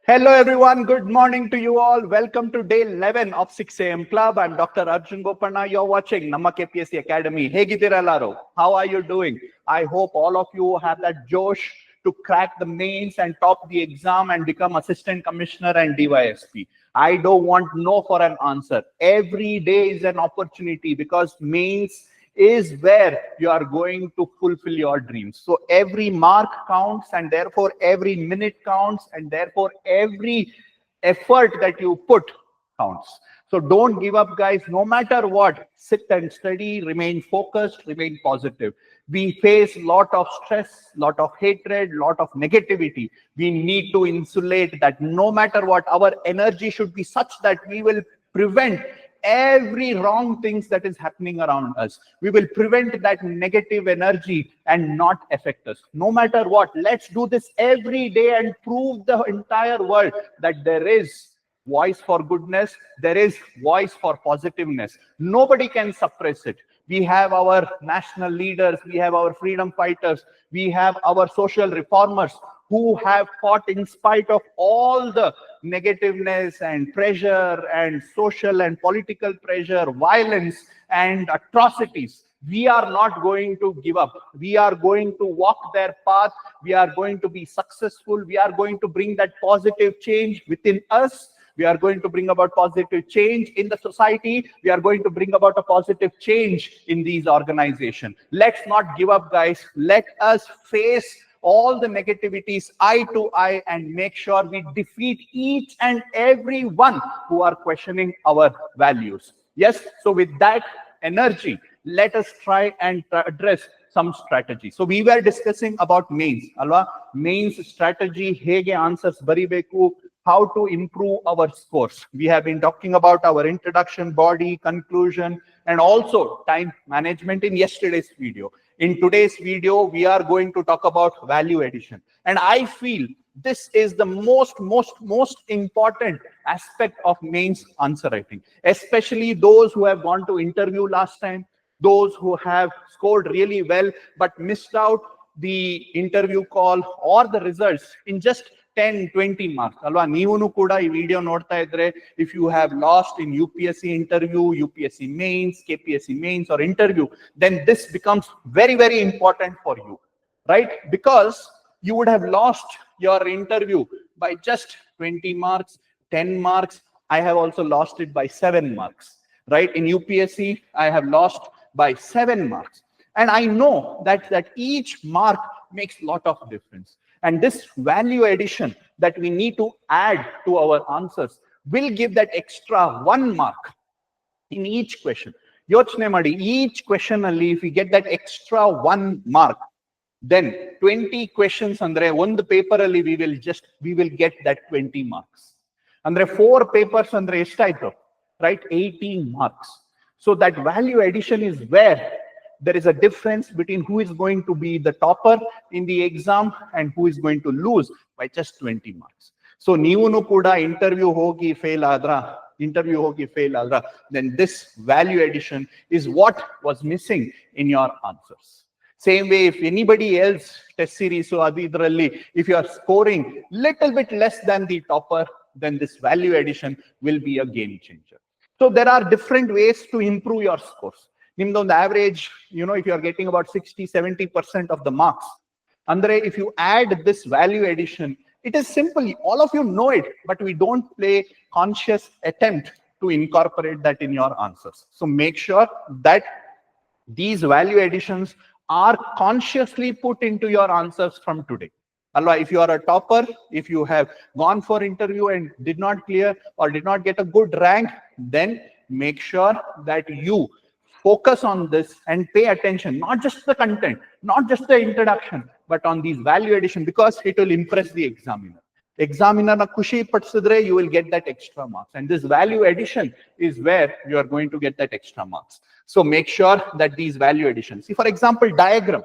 Hello everyone, good morning to you all. Welcome to day 11 of 6 a.m. Club. I'm Dr. Arjun Bopanna. You're watching NammaKPSC Academy. Hegidira how are you doing? I hope all of you have that josh to crack the mains and top the exam and become Assistant Commissioner and DYSP. I don't want no for an answer. Every day is an opportunity because mains is where you are going to fulfill your dreams. So every mark counts, and therefore every minute counts, and therefore every effort that you put counts. So don't give up, guys. No matter what, sit and study, remain focused, remain positive. We face lot of stress, lot of hatred, lot of negativity. We need to insulate that. No matter what, our energy should be such that we will prevent every wrong things that is happening around us. We will prevent that negative energy and not affect us. No matter what, let's do this every day and prove the entire world that there is voice for goodness, there is voice for positiveness. Nobody can suppress it. We have our national leaders, we have our freedom fighters, we have our social reformers who have fought in spite of all the negativeness and pressure and social and political pressure, violence and atrocities. We are not going to give up. We are going to walk their path. We are going to be successful. We are going to bring that positive change within us. We are going to bring about positive change in the society. We are going to bring about a positive change in these organizations. Let's not give up, guys. Let us face all the negativities eye to eye and make sure we defeat each and every one who are questioning our values. Yes, so with that energy, let us try and address some strategy. So we were discussing about mains, alwa? Mains strategy, hege answers baribeku, how to improve our scores. We have been talking about our introduction, body, conclusion, and also time management in yesterday's video. In today's video, we are going to talk about value addition. And I feel this is the most important aspect of mains answer writing, especially those who have gone to interview last time, those who have scored really well but missed out the interview call or the results in just 10-20 marks. Alva, neevunu kuda ee video nodta idre, if you have lost in UPSC interview, UPSC mains, KPSC mains or interview, then this becomes very important for you, right? Because you would have lost your interview by just 20 marks, 10 marks. I have also lost it by 7 marks, right? In UPSC, I have lost by 7 marks. And I know that each mark makes a lot of difference. And this value addition that we need to add to our answers will give that extra 1 mark in each question. Yochne madi, each question alli, if we get that extra 1 mark, then 20 questions andre one paper alli we will get that 20 marks. Andre 4 papers andre eshtaito, right? 18 marks. So that value addition is where there is a difference between who is going to be the topper in the exam and who is going to lose by just 20 marks. So neevunu kuda interview hogi fail adra, then this value addition is what was missing in your answers. Same way, if anybody else test series, so adidralli, if you are scoring little bit less than the topper, then this value addition will be a game changer. So there are different ways to improve your scores. On the average, if you are getting about 60-70% of the marks, andre, if you add this value addition, it is simple. All of you know it, but we don't play conscious attempt to incorporate that in your answers. So make sure that these value additions are consciously put into your answers from today. Alva, if you are a topper, if you have gone for interview and did not clear or did not get a good rank, then make sure that you focus on this and pay attention, not just the content, not just the introduction, but on these value addition, because it will impress the examiner. Examiner na kushi patsidre, you will get that extra marks. And this value addition is where you are going to get that extra marks. So make sure that these value additions, see, for example, diagram,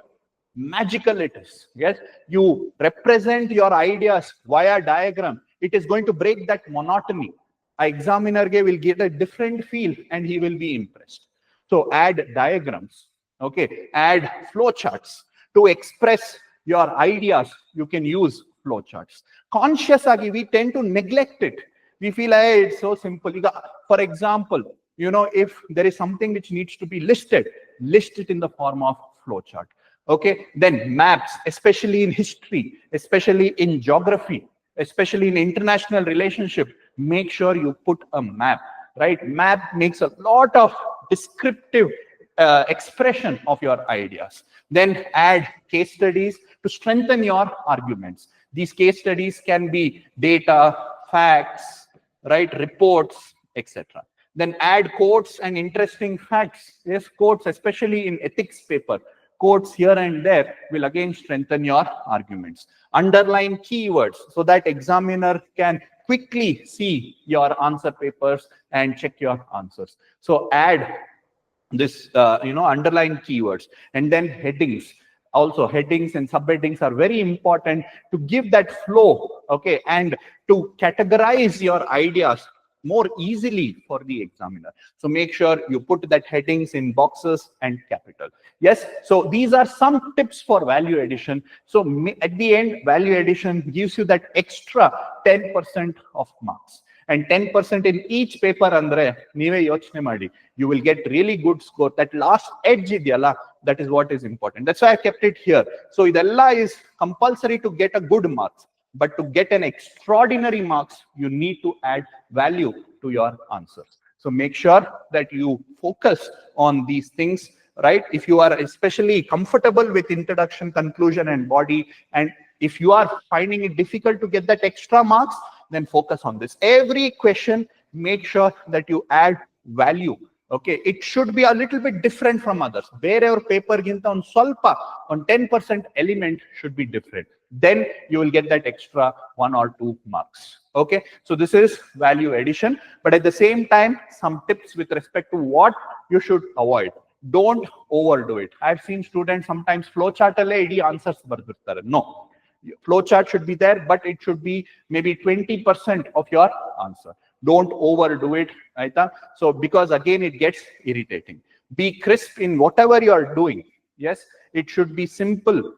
magical it is. Yes, you represent your ideas via diagram. It is going to break that monotony. An examiner will get a different feel and he will be impressed. So add diagrams, okay, add flow charts to express your ideas. You can use flowcharts. Conscious agi, we tend to neglect it. We feel, hey, it's so simple. For example, if there is something which needs to be listed, list it in the form of flowchart. Okay, then maps, especially in history, especially in geography, especially in international relationship, make sure you put a map, right? Map makes a lot of descriptive expression of your ideas. Then add case studies to strengthen your arguments. These case studies can be data, facts, right, reports, etc. Then add quotes and interesting facts. Yes, quotes, especially in ethics paper. Quotes here and there will again strengthen your arguments. Underline keywords so that examiner can quickly see your answer papers and check your answers. So add this, underline keywords. And then headings. Also, headings and subheadings are very important to give that flow, okay, and to categorize your ideas more easily for the examiner. So make sure you put that headings in boxes and capital. Yes, so these are some tips for value addition. So at the end, value addition gives you that extra 10% of marks. And 10% in each paper andre neeve yochne madi, you will get really good score. That last edge idiyalla, that is what is important. That's why I kept it here. So idella is compulsory to get a good marks. But to get an extraordinary marks, you need to add value to your answers. So make sure that you focus on these things, right? If you are especially comfortable with introduction, conclusion, and body, and if you are finding it difficult to get that extra marks, then focus on this. Every question, make sure that you add value. Okay, it should be a little bit different from others. Wherever paper ginta on solpa, on 10% element should be different. Then you will get that extra 1 or 2 marks. Okay, so this is value addition, but at the same time, some tips with respect to what you should avoid. Don't overdo it. I've seen students sometimes flowchart alle answers bardirtare. No, flowchart should be there, but it should be maybe 20% of your answer. Don't overdo it, right? So because again, it gets irritating. Be crisp in whatever you are doing. Yes, it should be simple,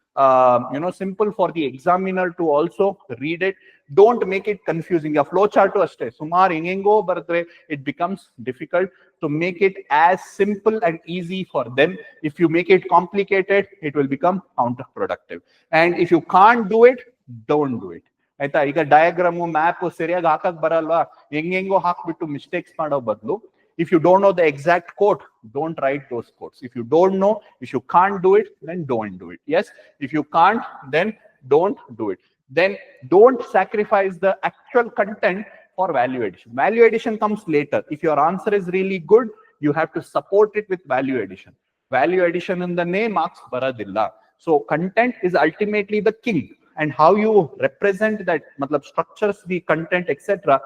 simple for the examiner to also read it. Don't make it confusing. A flowchart to aste sumar ingengo bardre, it becomes difficult. To make it as simple and easy for them. If you make it complicated, it will become counterproductive. And if you can't do it, don't do it. ಆಯ್ತಾ, ಈಗ diagram map ಸರಿಯಾಗಿ ಹಾಕಕ್ ಬರಲ್ವಾ, ಹೆಂಗೆಂಗೋ ಹಾಕ್ಬಿಟ್ಟು mistakes ಮಾಡೋ ಬದಲು, if you don't know the exact quote, don't write those quotes. If you don't know, if you can't do it, then don't do it. Yes, if you can't, then don't do it. Then don't sacrifice the actual content for value addition. Value addition comes later. If your answer is really good, you have to support it with value addition. Value addition in the name marks baradilla. So content is ultimately the king. And how you represent that, structures the content, etc.,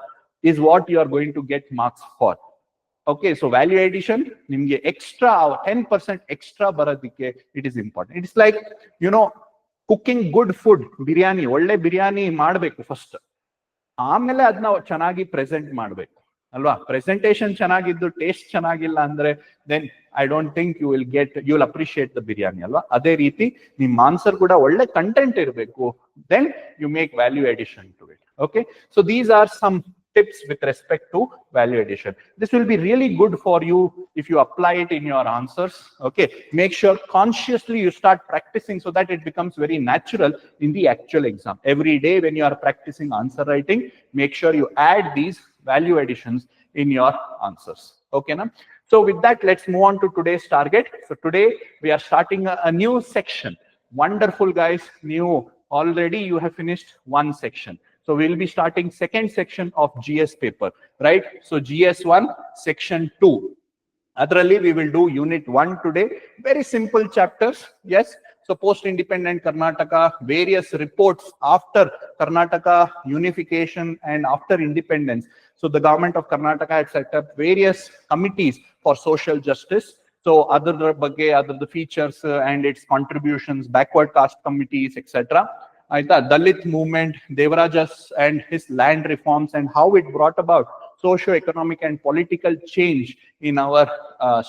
is what you are going to get marks for. Okay, so value addition, nimge extra 10% extra baradike, it is important. It's like, cooking good food, biryani, olle biryani ಮಾಡಬೇಕು first. ಆಮೇಲೆ ಅದನ್ನ ಚೆನ್ನಾಗಿ present ಮಾಡಬೇಕು ಅಲ್ವಾ. Presentation ಚೆನ್ನಾಗಿದ್ದು taste ಚೆನ್ನಾಗಿಲ್ಲ ಅಂದ್ರೆ then I don't think you will appreciate the biryani ಅಲ್ವಾ. ಅದೇ ರೀತಿ ನಿಮ್ಮ ಆನ್ಸರ್ ಕೂಡ ಒಳ್ಳೆ ಕಂಟೆಂಟ್ ಇರಬೇಕು, then you make value addition to it. Okay, so these are some tips with respect to value addition. This will be really good for you if you apply it in your answers. Okay, make sure consciously you start practicing so that it becomes very natural in the actual exam. Every day when you are practicing answer writing, make sure you add these value additions in your answers. Okay, na? So with that, let's move on to today's target. So today we are starting a new section. Wonderful, guys. New already you have finished one section. So we'll be starting second section of GS paper, right? So GS1 section 2. Adralli we will do unit 1 today. Very simple chapters. Yes. So post-independent Karnataka, various reports after Karnataka unification and after independence. So the government of Karnataka had set up various committees for social justice. So other the features and its contributions, backward caste committees, etc. Dalit movement, Devarajas and his land reforms and how it brought about. So socio-economic and political change in our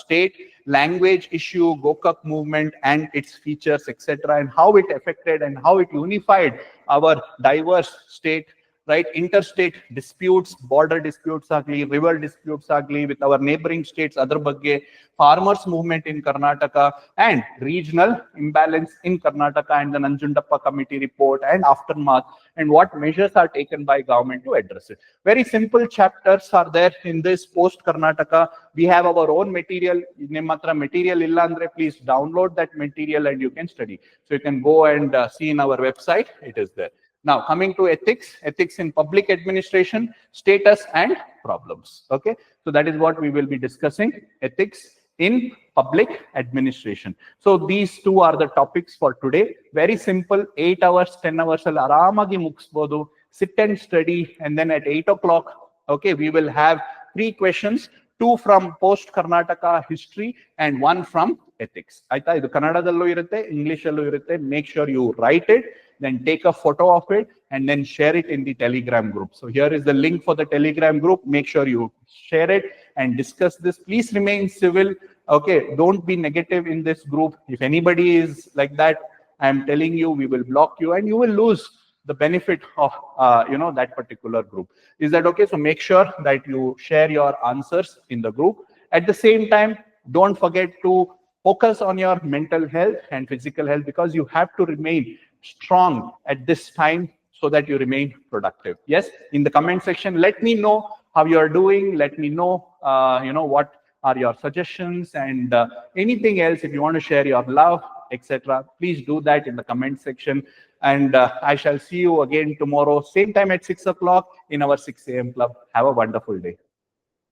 state, language issue, Gokak movement and its features, etc., and how it affected and how it unified our diverse state, right? Interstate disputes, border disputes agli, river disputes agli with our neighboring states, other bagge, farmers movement in Karnataka, and regional imbalance in Karnataka, and the Nanjundappa committee report and aftermath, and what measures are taken by government to address it. Very simple chapters are there in this post Karnataka. We have our own material. Nimatra material illa andre, please download that material and you can study. So you can go and see in our website, it is there. Now, coming to ethics, ethics in public administration, status and problems. Okay, so that is what we will be discussing, ethics in public administration. So these two are the topics for today. Very simple, 8 hours, 10 hours, aramagi mugisbodu, sit and study, and then at 8 o'clock, okay, we will have 3 questions, 2 from post Karnataka history and 1 from ethics. Aita, idu Kannadadallu irutte, Englishallu irutte. Make sure you write it, then take a photo of it and then share it in the Telegram group. So here is the link for the Telegram group. Make sure you share it and discuss this. Please remain civil. Okay, don't be negative in this group. If anybody is like that, I am telling you, we will block you and you will lose the benefit of that particular group. Is that okay? So make sure that you share your answers in the group. At the same time, don't forget to focus on your mental health and physical health, because you have to remain strong at this time so that you remain productive. Yes, in the comment section, let me know how you are doing. Let me know, what are your suggestions and anything else. If you want to share your love, etc., please do that in the comment section. And I shall see you again tomorrow, same time at 6 o'clock in our 6 a.m. club. Have a wonderful day.